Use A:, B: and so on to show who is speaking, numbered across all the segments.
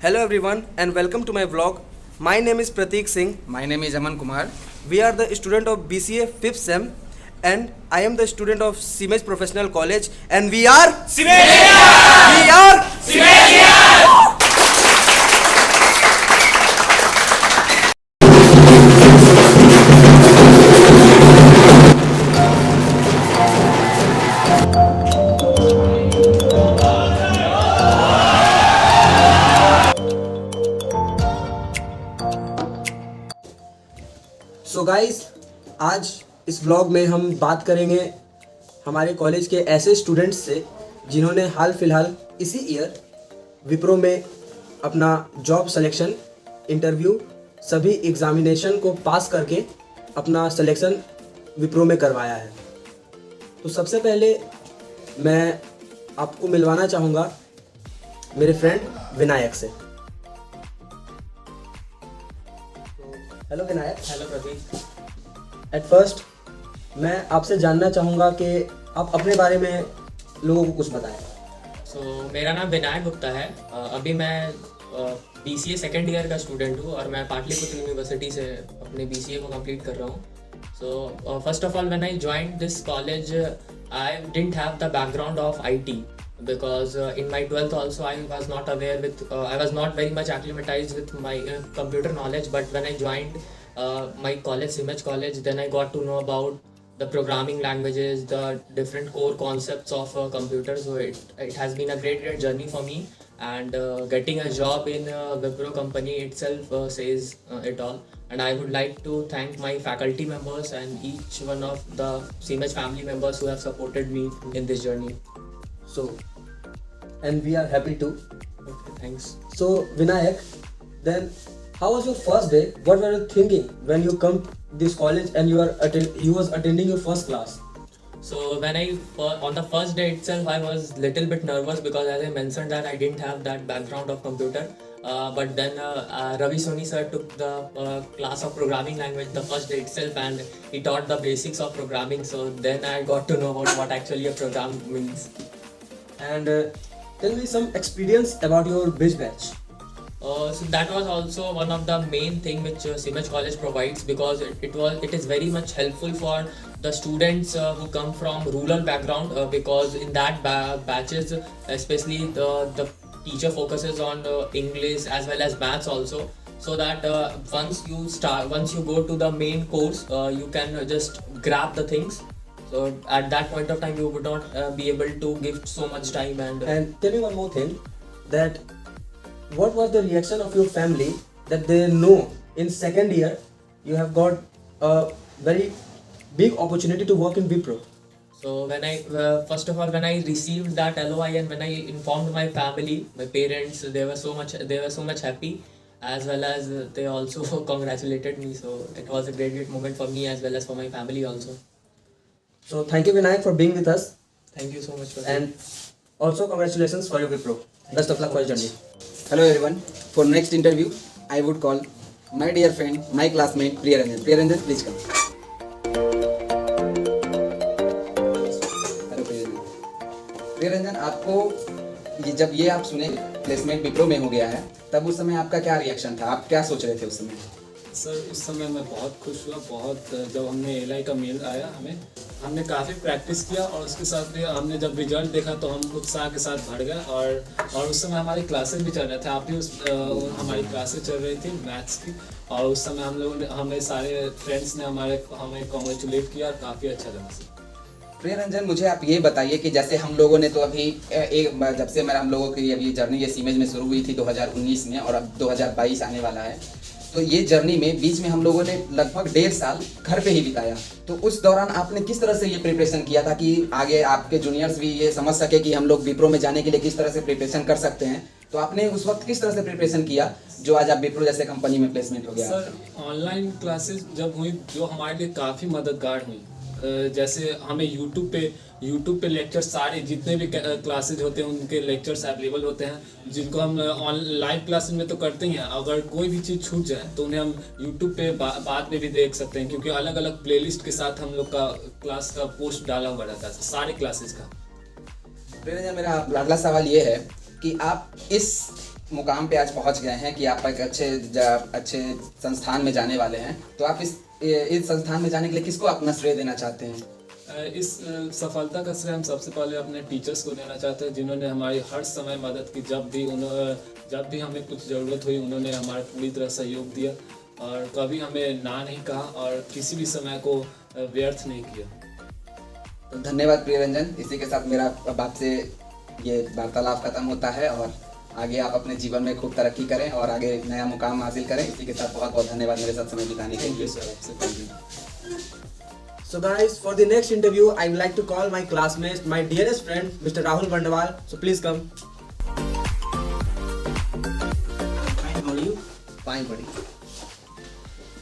A: Hello everyone and welcome to my vlog. My name is Prateek Singh.
B: My name is Aman Kumar.
A: We are the student of BCA 5th SEM and I am the student of Siemens Professional College and we are We are so guys, आज इस vlog में हम बात करेंगे हमारे college के ऐसे students से जिन्होंने हाल फिलहाल इसी ईयर विप्रो में अपना जॉब सिलेक्शन इंटरव्यू सभी एग्जामिनेशन को पास करके अपना सिलेक्शन विप्रो में करवाया है। तो सबसे पहले मैं आपको मिलवाना चाहूँगा मेरे फ्रेंड विनायक से। Hello Vinayak.
C: Hello Pradeep.
A: At first मैं आपसे जानना चाहूँगा कि आप अपने बारे में लोगों को कुछ बताएं।
C: मेरा नाम विनायक गुप्ता है। अभी मैं BCA सेकेंड ईयर का स्टूडेंट हूँ और मैं पाटलिपुत्र यूनिवर्सिटी से अपने BCA को कंप्लीट कर रहा हूँ। First of all when I joined this college I didn't have the background of IT because in my 12th also I was not aware with I was not very much acclimatized with my computer knowledge, but when I joined my college, Siemens College, then I got to know about the programming languages, the different core concepts of computers. So it has been a great journey for me, and getting a job in Wipro company itself says it all. And I would like to thank my faculty members and each one of the Siemens family members who have supported me in this journey.
A: So, and we are happy too.
C: Okay, thanks.
A: So Vinayak, then how was your first day? What were you thinking when you come this college and you was attending your first class?
C: So when on the first day itself, I was little bit nervous because, as I mentioned, that I didn't have that background of computer. But then Ravi Soni sir took the class of programming language the first day itself, and he taught the basics of programming. So then I got to know about what actually a program means.
A: And tell me some experience about your bridge batch.
C: So that was also one of the main thing which Siemens College provides, because it is very much helpful for the students who come from rural background, because in that batches especially the teacher focuses on English as well as maths also, so that once you go to the main course you can just grab the things. So at that point of time you would not be able to give so much time.
A: And tell me one more thing, that what was the reaction of your family that they know in second year you have got a very big opportunity to work in Wipro?
C: So when I first of all, when I received that LOI and when I informed my family, my parents, they were so much happy, as well as they also congratulated me. So it was a great moment for me as well as for my family also.
A: So thank you Vinayak for being with us.
C: Thank you so much for that.
A: And also congratulations for your Wipro. Best of luck for your journey.
B: Hello everyone. For next interview, I would call my dear friend, my classmate Priyaranjan. Priyaranjan, please come. Hello Priyaranjan. Priyaranjan, आपको जब ये आप सुने placement Wipro में हो गया है, तब उस समय आपका क्या रिएक्शन था? आप क्या सोच रहे थे उस समय?
D: सर उस समय मैं बहुत खुश हुआ। जब हमने LI का मेल आया हमने काफ़ी प्रैक्टिस किया, और उसके साथ भी हमने जब रिजल्ट देखा तो हम उत्साह के साथ भर गए। और उस समय हमारी क्लासेस भी चल रहे थे, आप भी हमारी क्लासेस चल रही थी मैथ्स की, और उस समय हमें सारे फ्रेंड्स ने हमें कॉन्ग्रेचुलेट किया और काफ़ी अच्छा लगा सर।
B: प्रियरंजन, मुझे आप ये बताइए कि जैसे हम लोगों ने तो अभी जब से हम लोगों की अभी जर्नी ये सीमेज में शुरू हुई थी 2019 में, और अब 2022 आने वाला है, तो ये जर्नी में बीच में हम लोगों ने लगभग 1.5 साल घर पे ही बिताया। तो उस दौरान आपने किस तरह से ये प्रिपरेशन किया था कि आगे आपके जूनियर्स भी ये समझ सके कि हम लोग विप्रो में जाने के लिए किस तरह से प्रिपरेशन कर सकते हैं? तो आपने उस वक्त किस तरह से प्रिपरेशन किया जो आज आप विप्रो जैसे कंपनी में प्लेसमेंट हो गया?
D: सर ऑनलाइन क्लासेस जब हुई जो हमारे लिए काफ़ी मददगार हुई। जैसे हमें यूट्यूब पे लेक्चर सारे जितने भी क्लासेज होते हैं उनके लेक्चर्स अवेलेबल होते हैं, जिनको हम लाइव क्लासेज में तो करते ही हैं। अगर कोई भी चीज़ छूट जाए तो उन्हें हम यूट्यूब पे बाद में भी देख सकते हैं, क्योंकि अलग अलग प्लेलिस्ट के साथ हम लोग का क्लास का पोस्ट डाला हुआ रहता है सारे क्लासेज का।
B: मेरा अगला सवाल ये है कि आप इस मुकाम पे आज पहुंच गए हैं कि आप एक अच्छे संस्थान में जाने वाले हैं, तो आप इस संस्थान में जाने के लिए किसको अपना श्रेय देना चाहते हैं?
D: इस सफलता का श्रेय हम सबसे पहले अपने टीचर्स को देना चाहते हैं, जिन्होंने हमारी हर समय मदद की। जब भी हमें कुछ ज़रूरत हुई उन्होंने हमारे पूरी तरह सहयोग दिया और कभी हमें ना नहीं कहा और किसी भी समय को व्यर्थ नहीं किया।
B: तो धन्यवाद प्रियरंजन। इसी के साथ मेरा अब आपसे ये वार्तालाप खत्म होता है और आगे आप अपने जीवन में खूब तरक्की करें और आगे नया मुकाम हासिल करें। इसी के साथ बहुत बहुत धन्यवाद मेरे साथ समय बिताने के लिए।
D: सर, आपसे thank you.
A: So guys, for the next interview, I would like to call my classmate, my dearest friend, Mr. Rahul Bandawal. So please come. Fine, how are you? Fine, buddy.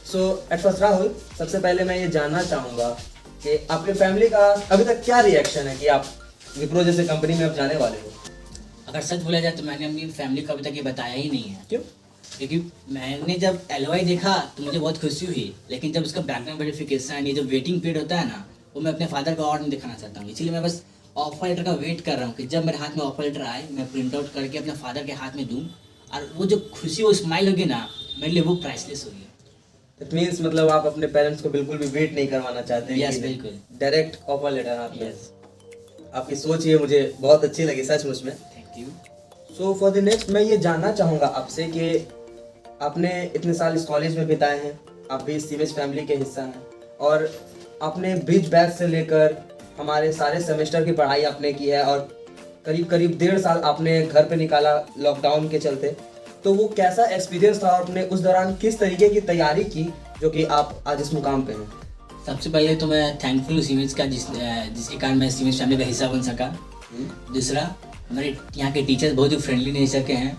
A: So at first Rahul, सबसे पहले मैं ये जानना चाहूँगा कि आपके family का अभी तक क्या रिएक्शन है कि आप विप्रो जैसे कंपनी में अब जाने वाले हो?
E: अगर सच बोला जाए तो मैंने अपनी फैमिली को अभी तक ये बताया ही नहीं है।
A: क्यों?
E: क्योंकि मैंने जब LOI देखा तो मुझे बहुत खुशी हुई, लेकिन जब उसका बैकग्राउंड वेरिफिकेशन, ये जो वेटिंग पीरियड होता है ना, वो मैं अपने फादर को और नहीं दिखाना चाहता हूँ। इसलिए मैं बस ऑफर लेटर का वेट कर रहा हूँ कि जब मेरे हाथ में ऑफर लेटर आए मैं प्रिंट आउट करके अपने फादर के हाथ में दूँ, और वो जो खुशी, वो स्माइल होगी ना, मेरे लिए वो प्राइसलेस होगी।
A: That means मतलब आप अपने पेरेंट्स को बिल्कुल भी वेट नहीं करवाना चाहते हैं?
E: Yes, बिल्कुल।
A: डायरेक्ट ऑफर लेटर हाथ में?
E: Yes.
A: आपकी सोच ये मुझे बहुत अच्छी लगी सचमुच में।
E: Thank you.
A: So for the next मैं ये जानना चाहूँगा आपसे कि आपने इतने साल इस कॉलेज में बिताए हैं, आप भी सीमेज फैमिली के हिस्सा हैं, और आपने ब्रिज बैच से लेकर हमारे सारे सेमेस्टर की पढ़ाई आपने की है और करीब करीब 1.5 साल आपने घर पे निकाला लॉकडाउन के चलते। तो वो कैसा एक्सपीरियंस था और आपने उस दौरान किस तरीके की तैयारी की जो कि आप आज इस मुकाम पे हैं?
E: सबसे पहले तो मैं थैंकफुल हूँ सीमेज का, जिसके कारण मैं सीमेज फैमिली का हिस्सा बन सका। दूसरा, हमारे यहाँ के टीचर्स बहुत ही फ्रेंडली नेचर के हैं।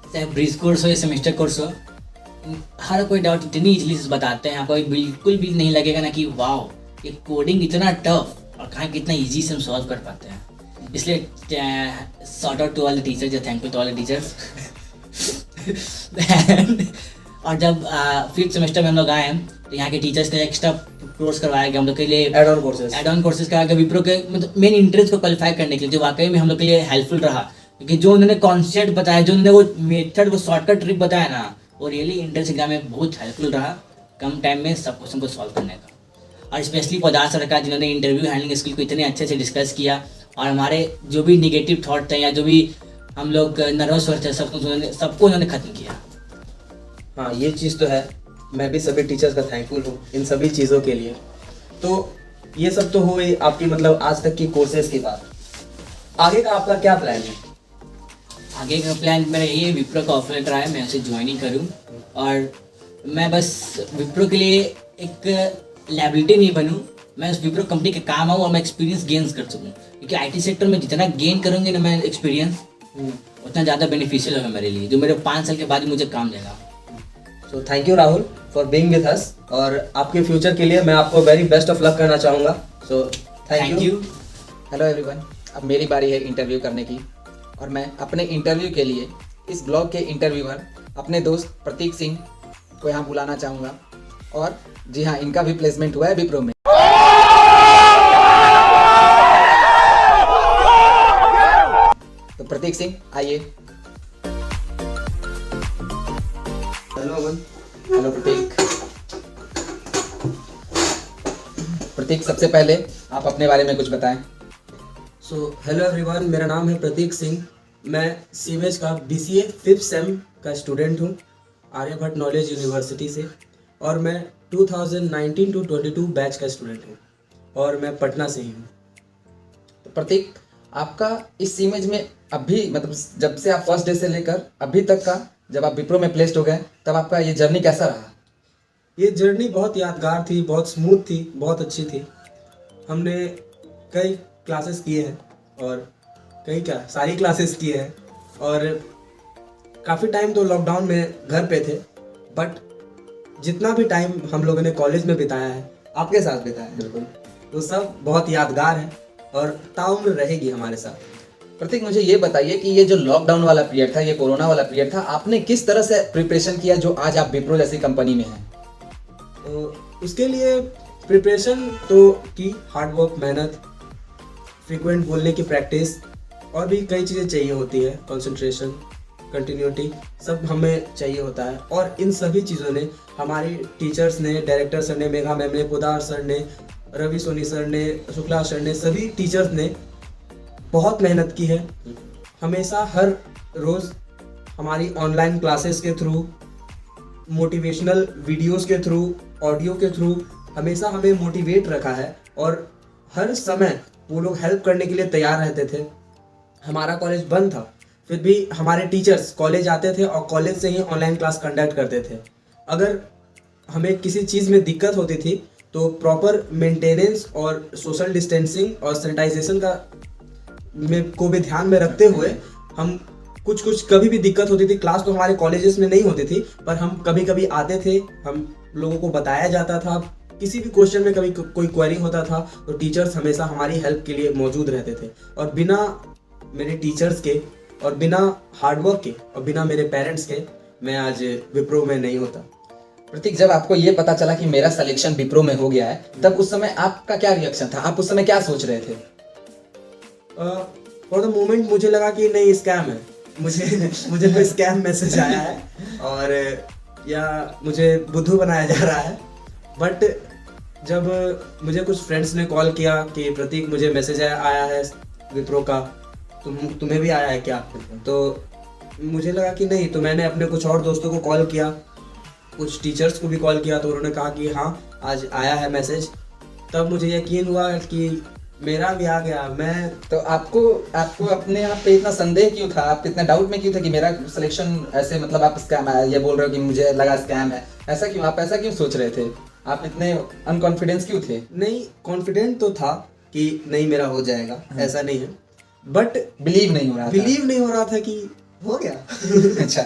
E: चाहे ब्रिज कोर्स हो या सेमेस्टर कोर्स हो, हर कोई डाउट इतनी इजली से बताते हैं, आपको बिल्कुल भी नहीं लगेगा ना कि वाओ ये कोडिंग इतना टफ और कहाँ कितना इजी से हम सॉल्व कर पाते हैं। इसलिए shout out to all the teachers, या thank you to all the teachers. और जब 5th सेमेस्टर में हम लोग आए तो यहाँ के टीचर्स ने एक्स्ट्रा कोर्स करवाया गया हम लोग के लिए, एड ऑन कोर्सेज कराया गया विप्रो के मतलब मेन इंटरेस्ट को क्वालिफाई करने के लिए, जो वाकई में हम लोग के लिए हेल्पफुल रहा। क्योंकि जो उन्होंने कॉन्सेप्ट बताया, जो उन्होंने वो मेथड, वो शॉर्टकट ट्रिक बताया ना, वो रियली इंट्रेंस एग्जाम में बहुत हेल्पफुल रहा कम टाइम में सब क्वेश्चन को सॉल्व करने का। और स्पेशली पदार्थ सरकार, जिन्होंने इंटरव्यू हैंडलिंग स्किल को इतने अच्छे से डिस्कस किया और हमारे जो भी निगेटिव थॉट थे या जो भी हम लोग नर्वस हो थे सबको उन्होंने खत्म किया।
A: हाँ, ये चीज़ तो है। मैं भी सभी टीचर्स का थैंकफुल हूँ इन सभी चीज़ों के लिए। तो ये सब तो हुई आपकी मतलब आज तक की कोर्सेज की बात। आगे का आपका क्या प्लान है?
E: आगे का प्लान मेरा ये विप्रो का ऑफर लेटर आया, मैं उसे ज्वाइनिंग करूँ और मैं बस विप्रो के लिए एक लायबिलिटी नहीं बनूँ, मैं उस विप्रो कंपनी के काम आऊँ और मैं एक्सपीरियंस गेन कर सकूँ। क्योंकि IT सेक्टर में जितना गेन करूँगी ना मैं एक्सपीरियंस, उतना ज़्यादा बेनिफिशियल होगा मेरे लिए, जो मेरे 5 साल के बाद मुझे काम देगा।
A: So thank you Rahul for being with us, और आपके फ्यूचर के लिए मैं आपको वेरी बेस्ट ऑफ लक करना चाहूँगा। So thank you.
B: Hello everyone, अब मेरी बारी है इंटरव्यू करने की और मैं अपने इंटरव्यू के लिए इस ब्लॉग के इंटरव्यूअर अपने दोस्त प्रतीक सिंह को यहाँ बुलाना चाहूँगा। और जी हाँ, इनका भी प्लेसमेंट हुआ है विप्रो में। तो प्रतीक सिंह आइए।
A: हेलो अमन।
B: हेलो प्रतीक। प्रतीक, सबसे पहले आप अपने बारे में कुछ बताएं।
A: सो हेलो एवरीवन, मेरा नाम है प्रतीक सिंह। मैं सीमेज का BCA 5th सेम का स्टूडेंट हूँ आर्यभट्ट नॉलेज यूनिवर्सिटी से, और मैं 2019 to 22 बैच का स्टूडेंट हूँ और मैं पटना से ही हूँ।
B: तो प्रतीक, आपका इस सीमेज में अभी मतलब जब से आप फर्स्ट डे से लेकर अभी तक का, जब आप विप्रो में प्लेस्ड हो गए, तब आपका ये जर्नी कैसा रहा?
A: ये जर्नी बहुत यादगार थी, बहुत स्मूथ थी, बहुत अच्छी थी। हमने कई क्लासेस किए हैं और सारी क्लासेस किए हैं, और काफ़ी टाइम तो लॉकडाउन में घर पे थे, बट जितना भी टाइम हम लोगों ने कॉलेज में बिताया है, आपके साथ बिताया है, बिल्कुल, तो सब बहुत यादगार है और ताउम्र रहेगी हमारे साथ।
B: प्रतीक, मुझे ये बताइए कि ये जो लॉकडाउन वाला पीरियड था, ये कोरोना वाला पीरियड था, आपने किस तरह से प्रिपरेशन किया जो आज आप विप्रो जैसी कंपनी में हैं?
A: तो उसके लिए प्रिपरेशन तो की, हार्डवर्क, मेहनत, फ्रीक्वेंट बोलने की प्रैक्टिस, और भी कई चीज़ें चाहिए होती है, कंसंट्रेशन। कंटिन्यूटी सब हमें चाहिए होता है। और इन सभी चीज़ों ने हमारी टीचर्स ने, डायरेक्टर सर ने, मेघा मैम ने, पोदार सर ने, रवि सोनी सर ने, शुक्ला सर ने, सभी टीचर्स ने बहुत मेहनत की है। हमेशा हर रोज़ हमारी ऑनलाइन क्लासेस के थ्रू, मोटिवेशनल वीडियोस के थ्रू, ऑडियो के थ्रू हमेशा हमें मोटिवेट रखा है और हर समय वो लोग हेल्प करने के लिए तैयार रहते थे। हमारा कॉलेज बंद था, फिर भी हमारे टीचर्स कॉलेज आते थे और कॉलेज से ही ऑनलाइन क्लास कंडक्ट करते थे। अगर हमें किसी चीज़ में दिक्कत होती थी तो प्रॉपर मेंटेनेंस और सोशल डिस्टेंसिंग और सैनिटाइजेशन को भी ध्यान में रखते हुए हम कुछ कभी भी दिक्कत होती थी, क्लास तो हमारे कॉलेजेस में नहीं होती थी पर हम कभी कभी आते थे, हम लोगों को बताया जाता था। किसी भी क्वेश्चन में कभी कोई क्वेरी होता था तो टीचर्स हमेशा हमारी हेल्प के लिए मौजूद रहते थे। और बिना मेरे टीचर्स के और बिना हार्डवर्क के और बिना मेरे पेरेंट्स के मैं आज विप्रो में नहीं होता।
B: प्रतीक, जब आपको ये पता चला कि मेरा सिलेक्शन विप्रो में हो गया है, तब उस समय आपका क्या रिएक्शन था? आप उस समय क्या सोच रहे थे?
A: फॉर द मोमेंट मुझे लगा कि नहीं, स्कैम है, मुझे कोई स्कैम मैसेज आया है और या मुझे बुद्धू बनाया जा रहा है। बट जब मुझे कुछ फ्रेंड्स ने कॉल किया कि प्रतीक मुझे मैसेज आया है विप्रो का, तुम्हें भी आया है क्या? तो मुझे लगा कि नहीं, तो मैंने अपने कुछ और दोस्तों को कॉल किया, कुछ टीचर्स को भी कॉल किया, तो उन्होंने कहा कि हाँ आज आया है मैसेज। तब मुझे यकीन हुआ कि मेरा भी आ गया। मैं
B: तो आपको अपने आप पे इतना संदेह क्यों था? आप इतना डाउट में क्यों थे कि मेरा सिलेक्शन ऐसे, मतलब आप स्कैम आया, ये बोल रहे हो कि मुझे लगा स्कैम है, ऐसा क्यों? आप ऐसा क्यों सोच रहे थे? आप इतने अनकॉन्फिडेंस क्यों थे?
A: नहीं, कॉन्फिडेंट तो था कि नहीं मेरा हो जाएगा, ऐसा नहीं है, बट
B: बिलीव नहीं हो रहा था
A: कि हो गया।
B: अच्छा,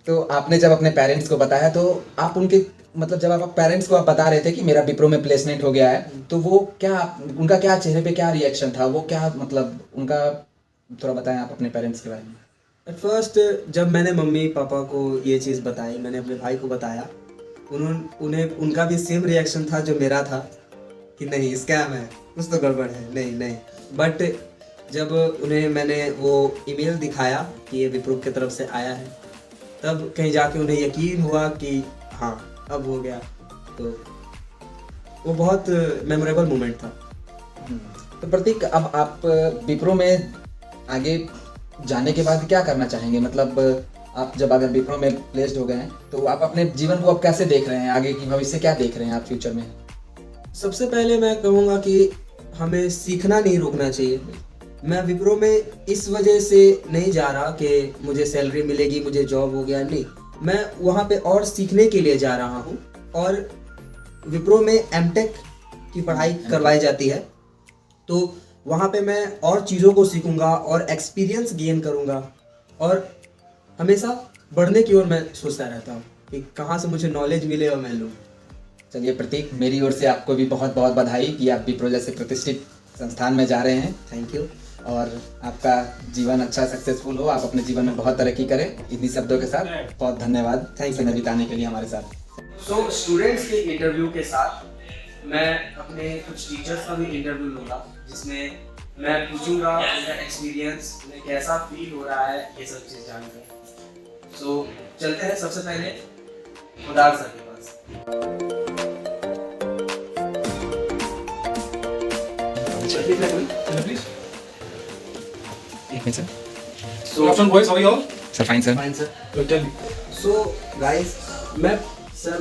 B: तो आपने जब अपने पेरेंट्स को बताया तो आप उनके, मतलब जब आप पेरेंट्स को आप बता रहे थे कि मेरा विप्रो में प्लेसमेंट हो गया है, तो वो क्या, उनका क्या चेहरे पे क्या रिएक्शन था? वो क्या, मतलब उनका थोड़ा बताएं आप अपने पेरेंट्स के बारे में।
A: एट फर्स्ट जब मैंने मम्मी पापा को ये चीज़ बताई, मैंने अपने भाई को बताया, उनका भी सेम रिएक्शन था जो मेरा था कि नहीं स्कैम है, कुछ तो गड़बड़ है, नहीं। बट जब उन्हें मैंने वो ईमेल दिखाया कि ये विप्रो की तरफ से आया है, तब कहीं जाके उन्हें यकीन हुआ कि हाँ अब हो गया। तो वो बहुत मेमोरेबल मोमेंट था।
B: तो प्रतीक, अब आप विप्रो में आगे जाने के बाद क्या करना चाहेंगे? मतलब आप जब अगर विप्रो में प्लेस्ड हो गए हैं तो आप अपने जीवन को आप कैसे देख रहे हैं? आगे की भविष्य क्या देख रहे हैं आप फ्यूचर में?
A: सबसे पहले मैं कहूँगा कि हमें सीखना नहीं रुकना चाहिए। मैं विप्रो में इस वजह से नहीं जा रहा कि मुझे सैलरी मिलेगी, मुझे जॉब हो गया, नहीं, मैं वहाँ पे और सीखने के लिए जा रहा हूँ। और विप्रो में एमटेक की पढ़ाई करवाई जाती है, तो वहाँ पे मैं और चीज़ों को सीखूंगा और एक्सपीरियंस गेन करूँगा और हमेशा बढ़ने की ओर मैं सोचता रहता हूँ कि कहाँ से मुझे नॉलेज मिले और मैं लूँ।
B: चलिए प्रतीक, मेरी ओर से आपको भी बहुत बहुत बधाई कि आप विप्रो जैसे प्रतिष्ठित संस्थान में जा रहे हैं।
A: Thank you.
B: और आपका जीवन अच्छा सक्सेसफुल हो, आप अपने जीवन में बहुत तरक्की करें। इन्हीं शब्दों के साथ बहुत धन्यवाद समय बिताने के लिए हमारे साथ।
A: सो स्टूडेंट्स के इंटरव्यू के साथ मैं अपने कुछ टीचर्स का भी इंटरव्यू लूँगा, जिसमें मैं पूछूंगा उनका एक्सपीरियंस, उन्हें कैसा फील हो रहा है, ये सब चीज़ जानकर। सो चलते हैं सबसे पहले पोदार सर के पास।
F: Good afternoon, boys. How are you all?
B: Sir fine sir.
A: Fine sir.
F: Tell me.
A: So guys, मैं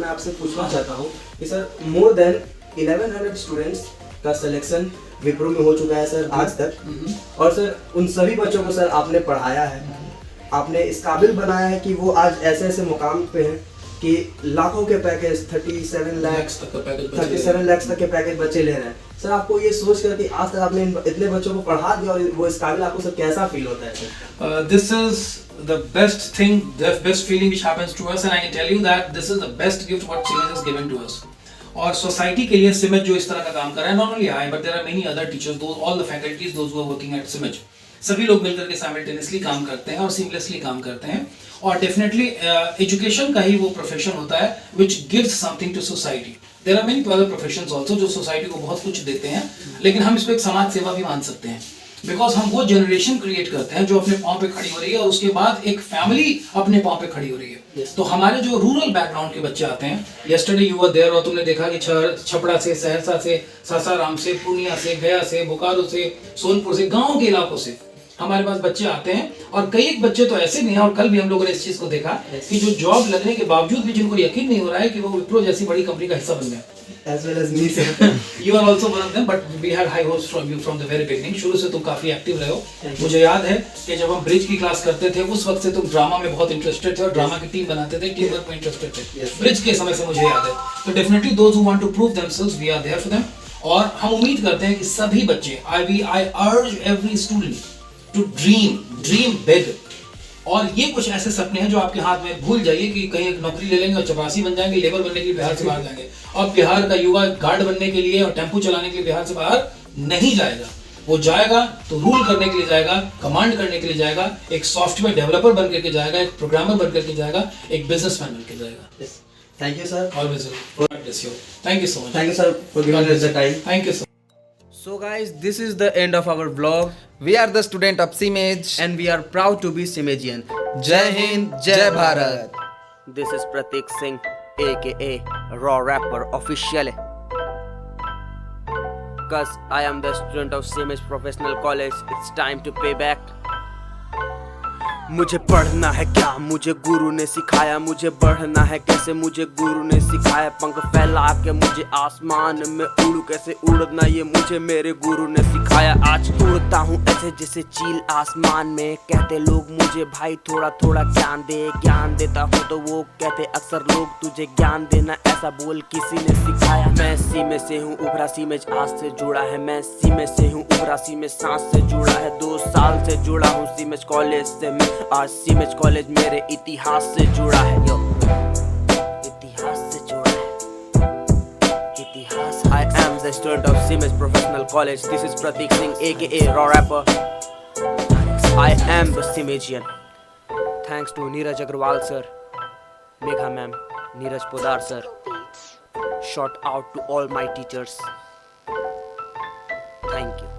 A: आपसे पूछना चाहता हूँ कि सर मोर देन 1100 स्टूडेंट्स का सिलेक्शन विप्रो में हो चुका है सर आज तक, और सर उन सभी बच्चों को सर आपने पढ़ाया है, आपने इस काबिल बनाया है कि वो आज ऐसे ऐसे मुकाम पे हैं कि लाखों के पैकेज 37 लाख तक के पैकेज बच्चे ले रहे हैं। सर आपको ये सोच कर कि आज तक आपने इतने बच्चों को पढ़ा दिया और वो इस काबिल, आपको सर कैसा फील होता है sir?
F: This is the best thing, the best feeling which happens to us, and I can tell you that this is the best gift what CIMED has given to us. और society के लिए CIMED जो इस तरह का काम कर रहा है, not only I but there are many other teachers, those all the faculties, those who are working at CIMED, सभी लोग मिलकर के साइमल्टेनियसली काम करते हैं और सीमलेसली काम करते हैं। और डेफिनेटली एजुकेशन का ही वो प्रोफेशन होता है which gives something to society. There are many other professions also जो सोसाइटी को बहुत कुछ देते हैं, लेकिन हम इसको एक समाज सेवा भी मान सकते हैं। बिकॉज हम वो जनरेशन क्रिएट करते हैं जो अपने पाँव पे खड़ी हो रही है और उसके बाद एक फैमिली अपने पाँव पे खड़ी हो रही है। तो हमारे जो रूरल बैकग्राउंड के बच्चे आते हैं, यस्टरडे यू वर देयर और तुमने देखा कि छपड़ा से, सहरसा से, सासाराम से, पूर्णिया से, गया से, बोकारो से, सोनपुर से, गाँव के इलाकों से हमारे पास बच्चे आते हैं। और कई एक बच्चे तो ऐसे भी हैं, और कल भी हम लोगों ने इस चीज को देखा कि जो जॉब लगने के बावजूद भी जिनको यकीन नहीं हो रहा है कि वो विप्रो जैसी बड़ी कंपनी का हिस्सा बन गए।
A: As well as me, sir.
F: You are also one of them, but we had high hopes from you from the very beginning. शुरू से तुम काफी एक्टिव रहे हो। मुझे याद है कि जब हम ब्रिज की क्लास करते थे उस वक्त से तुम ड्रामा में बहुत इंटरेस्टेड थे और ड्रामा की टीम बनाते थे, टीम वर्क में इंटरेस्टेड थे। ब्रिज के समय से मुझे याद है। तो definitely those who want to prove themselves, we are there for them. और हम उम्मीद करते हैं कि सभी बच्चे, I urge every student to dream big। और ये कुछ ऐसे सपने हैं जो आपके हाथ में, भूल जाइए कि कहीं एक नौकरी ले लेंगे और चपरासी बन जाएंगे, लेबर बनने के लिए बिहार से बाहर जाएंगे। और बिहार का युवा गार्ड बनने के लिए और टेम्पो चलाने के लिए बिहार से बाहर नहीं जाएगा। वो जाएगा तो रूल करने के लिए जाएगा, कमांड करने के लिए जाएगा, एक सॉफ्टवेयर डेवलपर बन करके जाएगा, एक प्रोग्रामर बन करके जाएगा, एक बिजनेसमैन बन के जाएगा।
A: Thank you, sir.
F: Always God bless you. Thank you so much.
A: Thank you, sir, for giving us the time.
F: Thank you so much.
A: So guys, this is the end of our vlog
B: We are the student of Simej.
A: and we are proud to be Simejian.
B: जय हिंद, जय Bharat.
G: This is Pratik Singh, aka Raw Rapper Official. Cause I am the student of Simej Professional College, it's time to pay back. मुझे पढ़ना है क्या, मुझे गुरु ने सिखाया, मुझे बढ़ना है कैसे, मुझे गुरु ने सिखाया। पंख फैला के मुझे आसमान में उड़ू, कैसे उड़ना ये मुझे मेरे गुरु ने सिखाया। आज उड़ता हूँ ऐसे जैसे चील आसमान में, कहते लोग मुझे भाई थोड़ा थोड़ा ज्ञान दे। ज्ञान देता हूँ तो वो कहते अक्सर लोग तुझे ज्ञान देना, ऐसा बोल किसी ने सिखाया। मैं सीमेज से हूँ उभरा, सीमेज आज से जुड़ा है। मैं सीमेज से हूँ उभरा, सीमेज सांस से जुड़ा है। 2 साल से जुड़ा हूँ सीमेज कॉलेज से मैं, आज सीमेज कॉलेज मेरे इतिहास से जुड़ा है। यो इतिहास से जुड़ा है, इतिहास। I am the student of Simej Professional College. This is Pratik Singh, aka Raw Rapper. I am the Simejian. Thanks to Neeraj Agrawal sir, Megha ma'am, Neeraj Podar sir. Shout out to all my teachers. Thank you.